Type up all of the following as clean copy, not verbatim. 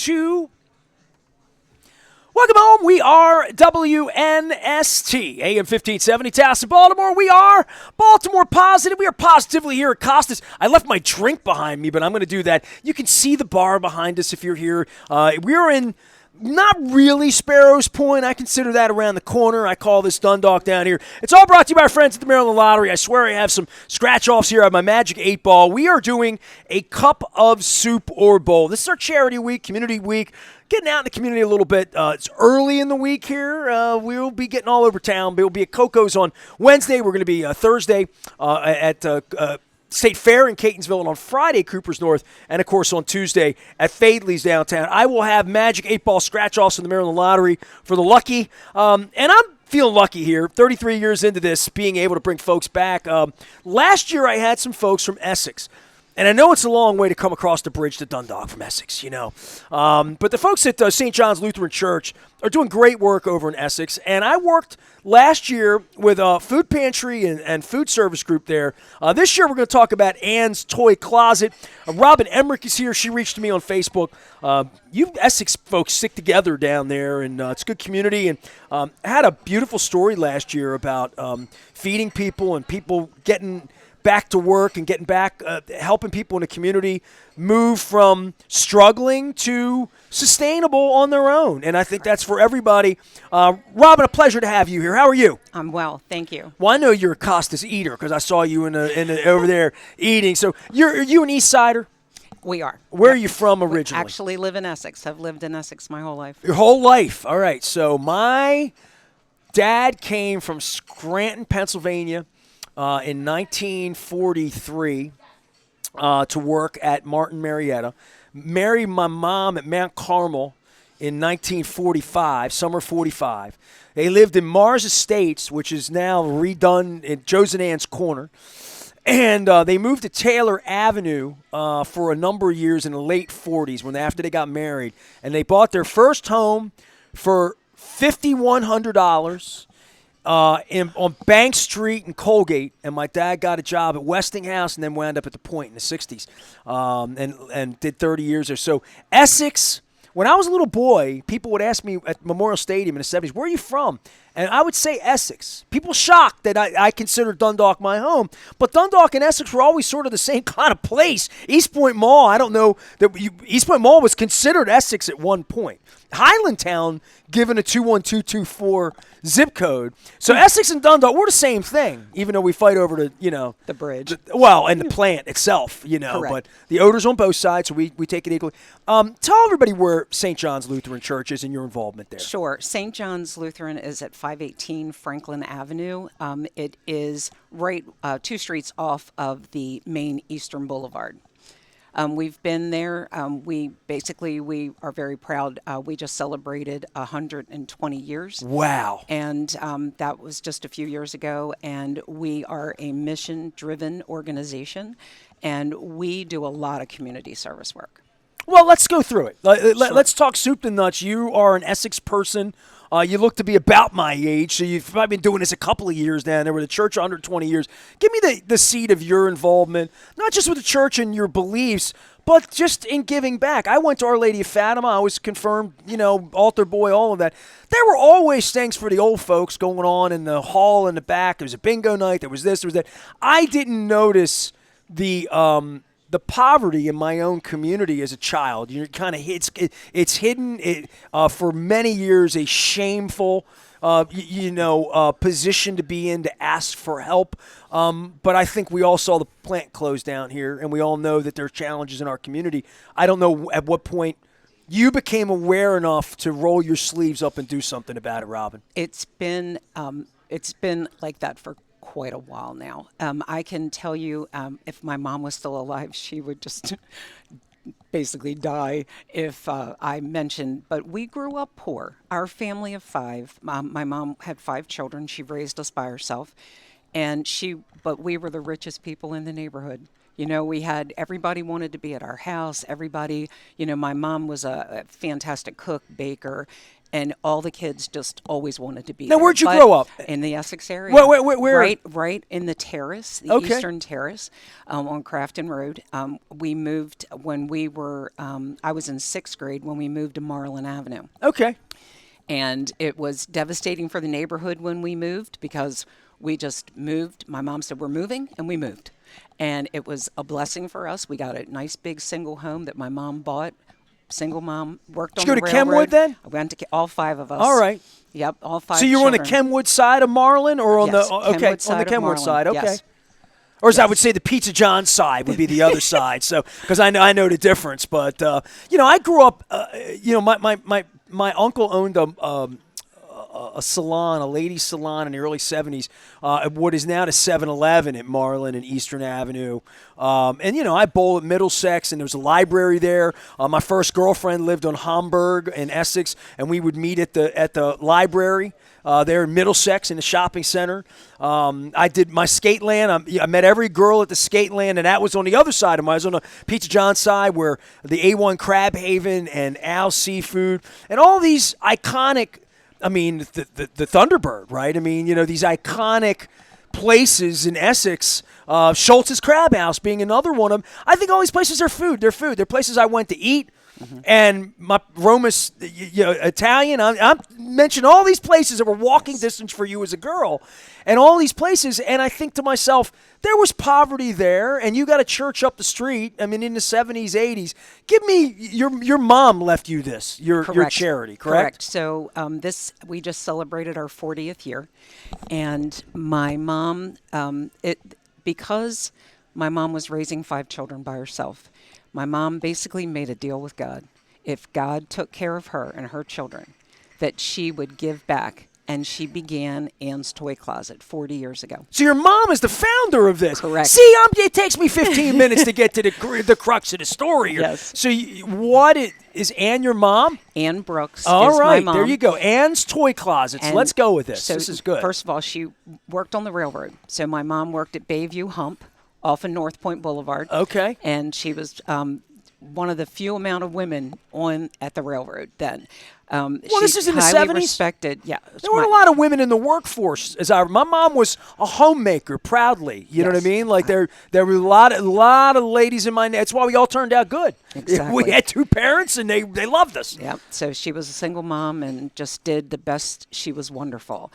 2. Welcome home. We are WNST, AM 1570, Towson, Baltimore. We are Baltimore Positive. We are positively here at Costas. I left my drink behind me, but I'm going to do that. You can see the bar behind us if you're here. We're in not really Sparrows Point. I consider that around the corner. I call this Dundalk down here. It's all brought to you by our friends at the Maryland Lottery. I swear I have some scratch-offs here. I have my Magic 8 Ball. We are doing a Cup of Soup or Bowl. This is our charity week, community week. Getting out in the community a little bit. It's early in the week here. We'll be getting all over town. We'll be at Coco's on Wednesday. We're going to be Thursday at State Fair in Catonsville, and on Friday, Cooper's North, and, of course, on Tuesday at Fadley's downtown. I will have Magic 8-Ball scratch-offs in the Maryland Lottery for the lucky. And I'm feeling lucky here, 33 years into this, being able to bring folks back. Last year, I had some folks from Essex. And I know it's a long way to come across the bridge to Dundalk from Essex, you know. But the folks at St. John's Lutheran Church are doing great work over in Essex. And I worked last year with a food pantry and food service group there. This year we're going to talk about Ann's Toy Closet. Robin Emrick is here. She reached me on Facebook. You Essex folks stick together down there, and it's a good community. And I had a beautiful story last year about feeding people and people getting back to work and getting back, helping people in the community move from struggling to sustainable on their own. And I think that's for everybody. Robin, a pleasure to have you here. How are you? I'm well, thank you. Well, I know you're a Costas eater because I saw you over there eating. So are you an East Sider? We are. Where are you from originally? We actually live in Essex. I've lived in Essex my whole life. Your whole life. All right. So my dad came from Scranton, Pennsylvania, in 1943 to work at Martin Marietta. Married my mom at Mount Carmel in 1945, summer 45. They lived in Mars Estates, which is now redone at Joe's and Ann's Corner. And they moved to Taylor Avenue for a number of years in the late 40s after they got married. And they bought their first home for $5,100. On Bank Street in Colgate, and my dad got a job at Westinghouse and then wound up at the Point in the 60s and did 30 years there. So Essex, when I was a little boy, people would ask me at Memorial Stadium in the 70s, where are you from? And I would say Essex. People shocked that I considered Dundalk my home. But Dundalk and Essex were always sort of the same kind of place. East Point Mall, I don't know. East Point Mall was considered Essex at one point. Highlandtown, given a 21224 zip code. So Essex and Dundalk, we're the same thing, even though we fight over the bridge. And the plant itself, Correct. But the odor's on both sides, so we take it equally. Tell everybody where St. John's Lutheran Church is and your involvement there. Sure. St. John's Lutheran is at 518 Franklin Avenue. It is right 2 streets off of the main Eastern Boulevard. We've been there. We are very proud. We just celebrated 120 years. Wow. And that was just a few years ago. And we are a mission-driven organization, and we do a lot of community service work. Well, let's go through it. Sure. Let's talk soup to nuts. You are an Essex person. You look to be about my age, so you've probably been doing this a couple of years down there with the church, 120 years. Give me the seed of your involvement, not just with the church and your beliefs, but just in giving back. I went to Our Lady of Fatima. I was confirmed, altar boy, all of that. There were always things for the old folks going on in the hall in the back. There was a bingo night. There was this, there was that. I didn't notice the poverty in my own community as a child. It's hidden for many years, a shameful position to be in, to ask for help. But I think we all saw the plant close down here, and we all know that there are challenges in our community. I don't know at what point you became aware enough to roll your sleeves up and do something about it, Robin. It's been like that for quite a while now. I can tell you, if my mom was still alive, she would just basically die if I mentioned. But we grew up poor. Our family of 5. My mom had 5 children. She raised us by herself, but we were the richest people in the neighborhood. You know, we had everybody wanted to be at our house. Everybody, you know, my mom was a fantastic cook, baker, and all the kids just always wanted to be Now, there. where'd you But grow up? in the Essex area. Where? Right in the terrace, the Okay. Eastern Terrace, on Crafton Road. We moved when we were, I was in 6th grade when we moved to Marlin Avenue. Okay. And it was devastating for the neighborhood when we moved because we just moved. My mom said, we're moving, and we moved. And it was a blessing for us. We got a nice big single home that my mom bought. Single mom, worked on Did you the go to railroad. Kenwood then? I went to all 5 of us. All right. Yep, all 5 So you're on the children. Kenwood side of Marlin, or on Yes, the okay Kenwood on the side of Kenwood Marlin, side? Okay. yes. Or as I would say, the Pizza John side would be the other side. So because I know the difference, but you know, I grew up. You know, my uncle owned a salon, a ladies' salon in the early 70s, at what is now the 7-Eleven at Marlin and Eastern Avenue. And, you know, I bowled at Middlesex, and there was a library there. My first girlfriend lived on Hamburg in Essex, and we would meet at the library there in Middlesex in the shopping center. I did my skate land. I met every girl at the skate land, and that was on the other side of mine. I was on the Pizza John side where the A1 Crab Haven and Al's Seafood and all these iconic, I mean, the Thunderbird, right? I mean, you know, these iconic places in Essex, Schultz's Crab House being another one of them. I think all these places are food. They're food. They're places I went to eat. Mm-hmm. And my Roma's, you know, Italian. I'm mentioning all these places that were walking distance for you as a girl, and all these places. And I think to myself, there was poverty there, and you got a church up the street. I mean, in the 70s, 80s. Give me your mom left you this your charity, correct? So we just celebrated our 40th year, and my mom because my mom was raising 5 children by herself. My mom basically made a deal with God. If God took care of her and her children, that she would give back. And she began Ann's Toy Closet 40 years ago. So your mom is the founder of this. Correct. See, it takes me 15 minutes to get to the crux of the story here. Yes. So is Ann your mom? Ann Brooks All is right, my mom. there you go. Ann's Toy Closets. And Let's go with this. So this is good. First of all, she worked on the railroad. So my mom worked at Bayview Hump off of North Point Boulevard. Okay. And she was one of the few amount of women at the railroad then. This is in the highly 70s? Respected. Yeah. There weren't a lot of women in the workforce. My mom was a homemaker, proudly. You know what I mean? Like there were a lot of ladies in my. That's why we all turned out good. Exactly. We had 2 parents, and they loved us. Yeah. So she was a single mom and just did the best. She was wonderful.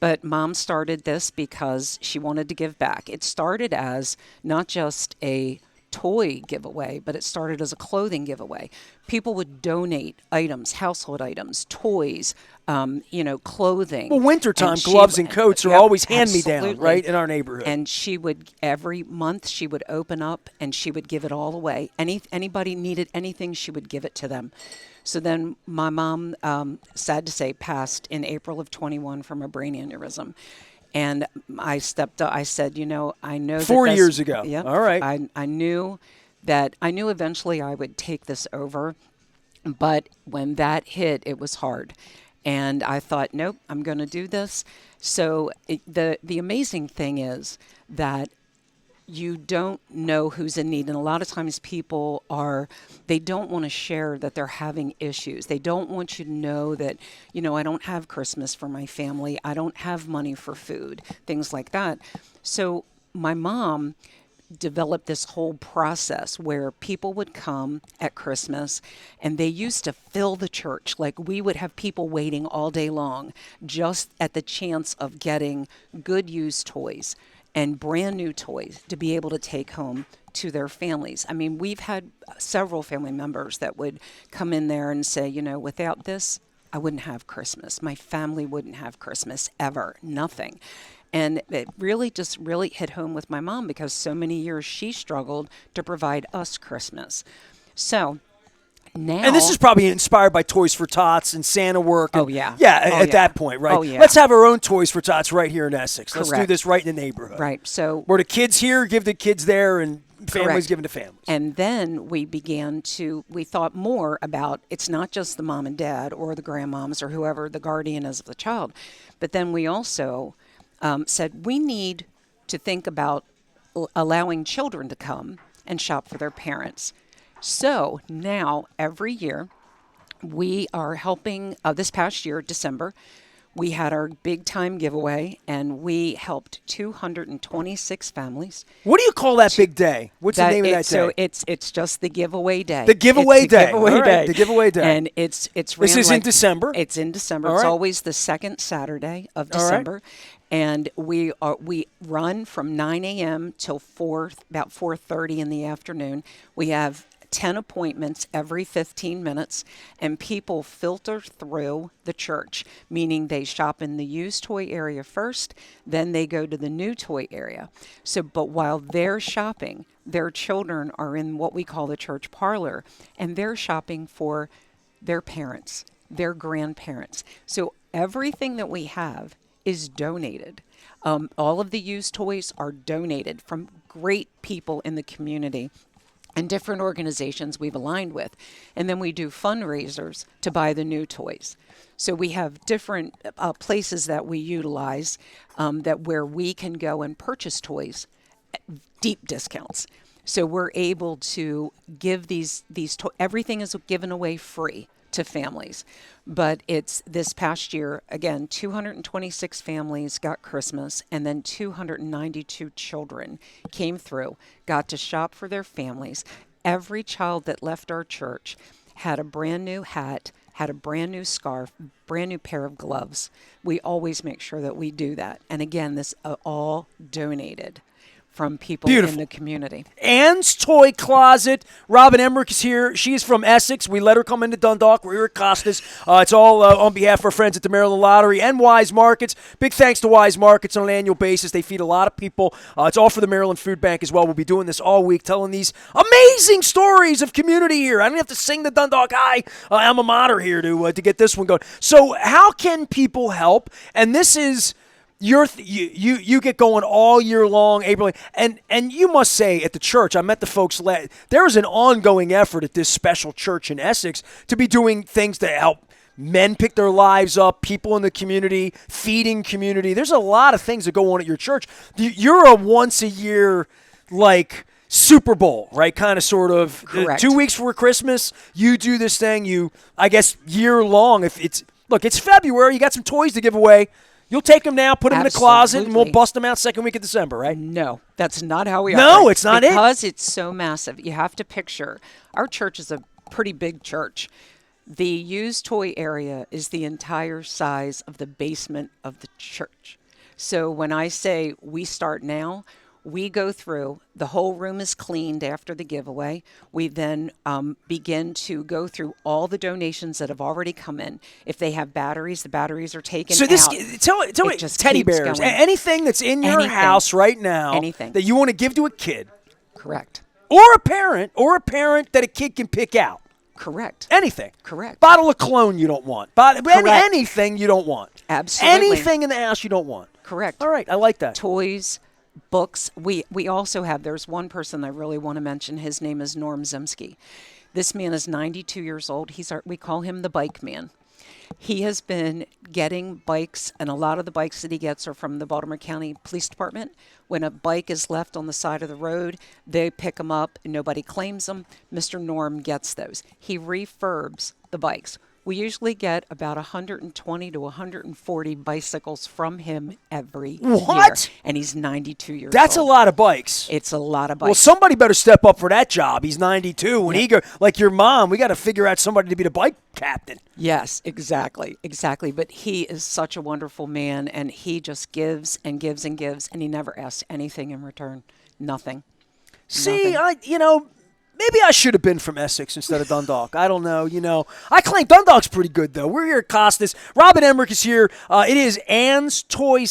But Mom started this because she wanted to give back. It started as not just a toy giveaway, but it started as a clothing giveaway. People would donate items, household items, toys, clothing. Well, wintertime gloves and coats are always hand-me-down, right, in our neighborhood. And she would, every month, she would open up and she would give it all away. Anybody needed anything, she would give it to them. So then my mom, sad to say, passed in April of 21 from a brain aneurysm. And I stepped up. I said, I know that 4 years ago. Yep. All right. I knew eventually I would take this over. But when that hit, it was hard. And I thought, nope, I'm going to do this. So the amazing thing is that you don't know who's in need. And a lot of times people they don't want to share that they're having issues. They don't want you to know that, I don't have Christmas for my family. I don't have money for food, things like that. So my mom developed this whole process where people would come at Christmas and they used to fill the church. Like we would have people waiting all day long just at the chance of getting good used toys and brand new toys to be able to take home to their families. I mean, we've had several family members that would come in there and say, without this, I wouldn't have Christmas. My family wouldn't have Christmas ever, nothing. And it really hit home with my mom because so many years she struggled to provide us Christmas. So now, and this is probably inspired by Toys for Tots and Santa work. Oh, yeah. At that point, right? Oh, yeah. Let's have our own Toys for Tots right here in Essex. Let's do Correct. this right in the neighborhood. Right. So where the kids here give the kids there, and families Correct. giving to families. And then we thought more about, it's not just the mom and dad or the grandmoms or whoever the guardian is of the child, but then we also said we need to think about allowing children to come and shop for their parents. So now every year we are helping, this past year, December, we had our big time giveaway and we helped 226 families. What do you call that big day? What's the name of that day? So it's just the giveaway day. The giveaway day. Giveaway All right, day. the giveaway day. And it's This is in December? It's in December. All It's right. always the second Saturday of All right. December. And we run from 9 a.m. till about 4:30 in the afternoon. We have 10 appointments every 15 minutes, and people filter through the church, meaning they shop in the used toy area first, then they go to the new toy area. So, but while they're shopping, their children are in what we call the church parlor, and they're shopping for their parents, their grandparents. So everything that we have is donated. All of the used toys are donated from great people in the community and different organizations we've aligned with. And then we do fundraisers to buy the new toys. So we have different places that we utilize where we can go and purchase toys at deep discounts. So we're able to give everything is given away free to families. But it's this past year, again, 226 families got Christmas, and then 292 children came through, got to shop for their families. Every child that left our church had a brand new hat, had a brand new scarf, brand new pair of gloves. We always make sure that we do that. And again, this all donated from people in the community. Ann's Toy Closet. Robin Emrick is here. She is from Essex. We let her come into Dundalk. We're here at Costas. It's all on behalf of our friends at the Maryland Lottery and Wise Markets. Big thanks to Wise Markets on an annual basis. They feed a lot of people. It's all for the Maryland Food Bank as well. We'll be doing this all week, telling these amazing stories of community here. I don't have to sing the Dundalk High alma mater here to get this one going. So how can people help? And this is... You get going all year long, April, and you must say at the church, I met the folks, there is an ongoing effort at this special church in Essex to be doing things to help men pick their lives up, people in the community, feeding community. There's a lot of things that go on at your church. You're a once a year, like, Super Bowl, right? Kind of, sort of. Correct. 2 weeks before Christmas, you do this thing, I guess, year long. Look, it's February, you got some toys to give away. You'll take them now, put them in the closet, and we'll bust them out second week of December, right? No, that's not how we operate. No, it's not because it's so massive. You have to picture, our church is a pretty big church. The used toy area is the entire size of the basement of the church. So when I say we start now, we go through, the whole room is cleaned after the giveaway. We then begin to go through all the donations that have already come in. If they have batteries, the batteries are taken out. Tell me, teddy bears, anything that's in your house right now that you want to give to a kid. Correct. Or a parent that a kid can pick out. Correct. Anything. Correct. Bottle of cologne you don't want. Anything you don't want. Absolutely. Anything in the house you don't want. Correct. All right, I like that. Toys, books. We also have, there's one person I really want to mention. His name is Norm Zemsky. This man is 92 years old. We call him the bike man. He has been getting bikes, and a lot of the bikes that he gets are from the Baltimore County Police Department. When a bike is left on the side of the road, they pick them up and nobody claims them. Mr. Norm gets those. He refurbs the bikes. We usually get about 120 to 140 bicycles from him every year. And he's 92 years old. That's a lot of bikes. It's a lot of bikes. Well, somebody better step up for that job. He's 92. When he go, like your mom, we got to figure out somebody to be the bike captain. Yes, exactly. But he is such a wonderful man, and he just gives and gives and gives, and he never asks anything in return. Nothing. See, maybe I should have been from Essex instead of Dundalk. I don't know. I claim Dundalk's pretty good, though. We're here at Costas. Robin Emrick is here. It is Ann's Toy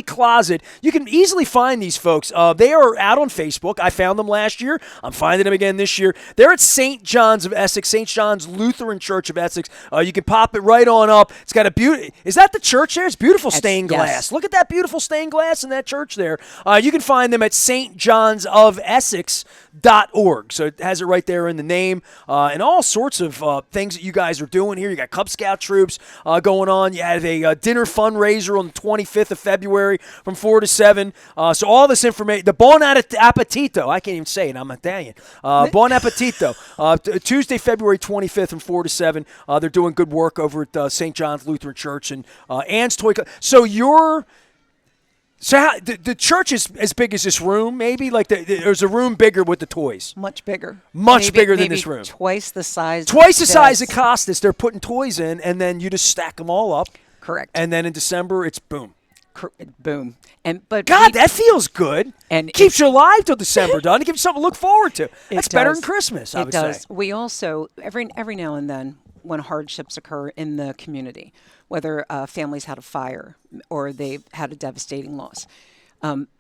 Closet. You can easily find these folks. They are out on Facebook. I found them last year. I'm finding them again this year. They're at St. John's of Essex, St. John's Lutheran Church of Essex. You can pop it right on up. It's got a beautiful... Is that the church there? It's beautiful stained glass. Yes. Look at that beautiful stained glass in that church there. You can find them at stjohnsofessex.org. So it has it right there in the name. And all sorts of things that you guys are doing here. You got Cub Scout troops going on. You had a dinner fundraiser on the 25th of February. February from 4 to 7. So all this information, the Bon Appetito, I can't even say it, I'm Italian. Bon Appetito, Tuesday, February 25th from 4 to 7. They're doing good work over at St. John's Lutheran Church and Ann's Toy Club. So the church is as big as this room, maybe? Like there's a room bigger with the toys. Much bigger. Much bigger than this room. Twice the size. Twice the size of Costas. They're putting toys in, and then you just stack them all up. Correct. And then in December, it's boom. Boom. But God, that feels good. And keeps you alive till December, doesn't it? Gives you something to look forward to. That's better than Christmas, I would say. It does. We also, every now and then, when hardships occur in the community, whether families had a fire or they've had a devastating loss,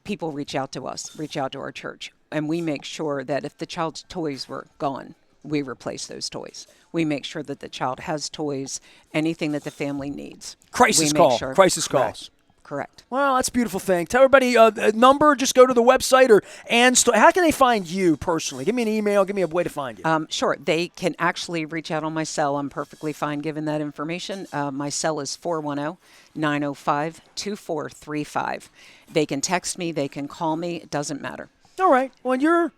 people reach out to us, reach out to our church, and we make sure that if the child's toys were gone, we replace those toys. We make sure that the child has toys, anything that the family needs. Crisis call. Crisis calls. Correct. Well, that's a beautiful thing. Tell everybody a number. Just go to the website or how can they find you personally? Give me an email. Give me a way to find you. Sure. They can actually reach out on my cell. I'm perfectly fine giving that information. My cell is 410-905-2435. They can text me. They can call me. It doesn't matter. All right. Well, you're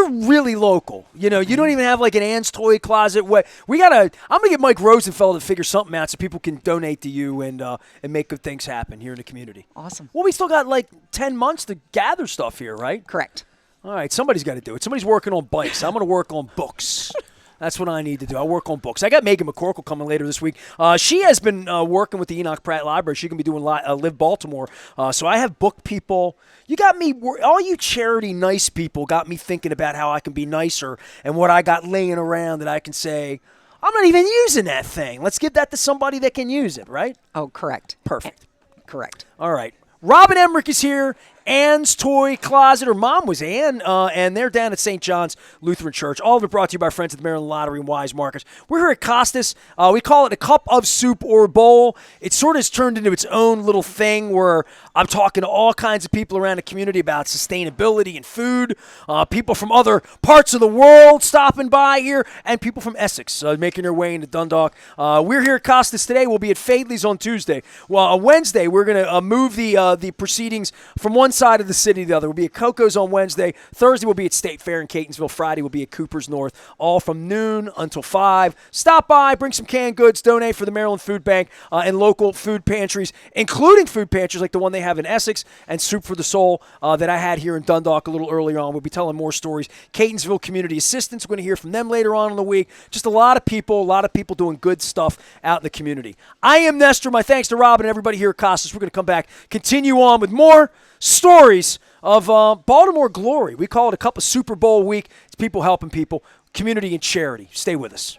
really local. You know, you don't even have like an Ann's Toy Closet. I'm gonna get Mike Rosenfeld to figure something out so people can donate to you and make good things happen here in the community. Awesome. Well, we still got like 10 months to gather stuff here, right? Correct. All right, somebody's got to do it. Somebody's working on bikes. I'm gonna work on books. That's what I need to do. I'll work on books. I got Megan McCorkle coming later this week. She has been working with the Enoch Pratt Library. She's going to be doing Live Baltimore. So I have book people. You got me, all you charity nice people got me thinking about how I can be nicer and what I got laying around that I can say, I'm not even using that thing. Let's give that to somebody that can use it, right? Oh, correct. Perfect. Correct. All right. Robin Emrick is here. Ann's Toy Closet. Her mom was Ann, and they're down at St. John's Lutheran Church. All of it brought to you by friends at the Maryland Lottery and Wise Markets. We're here at Costas. We call it a cup of soup or bowl. It sort of has turned into its own little thing where I'm talking to all kinds of people around the community about sustainability and food, people from other parts of the world stopping by here, and people from Essex making their way into Dundalk. We're here at Costas today. We'll be at Fadley's on Tuesday. Well, on Wednesday, we're going to move the proceedings from one side of the city to the other. We'll be at Coco's on Wednesday. Thursday, we'll be at State Fair in Catonsville. Friday, we'll be at Cooper's North, all from noon until 5. Stop by, bring some canned goods, donate for the Maryland Food Bank and local food pantries, including food pantries like the one they have in Essex and Soup for the Soul that I had here in Dundalk a little earlier on. We'll be telling more stories. Catonsville Community Assistance, we're going to hear from them later on in the week. Just a lot of people doing good stuff out in the community. I am Nestor. My thanks to Rob and everybody here at Costas. We're going to come back, continue on with more stories of Baltimore glory. We call it a cup of Super Bowl week. It's people helping people, community and charity. Stay with us.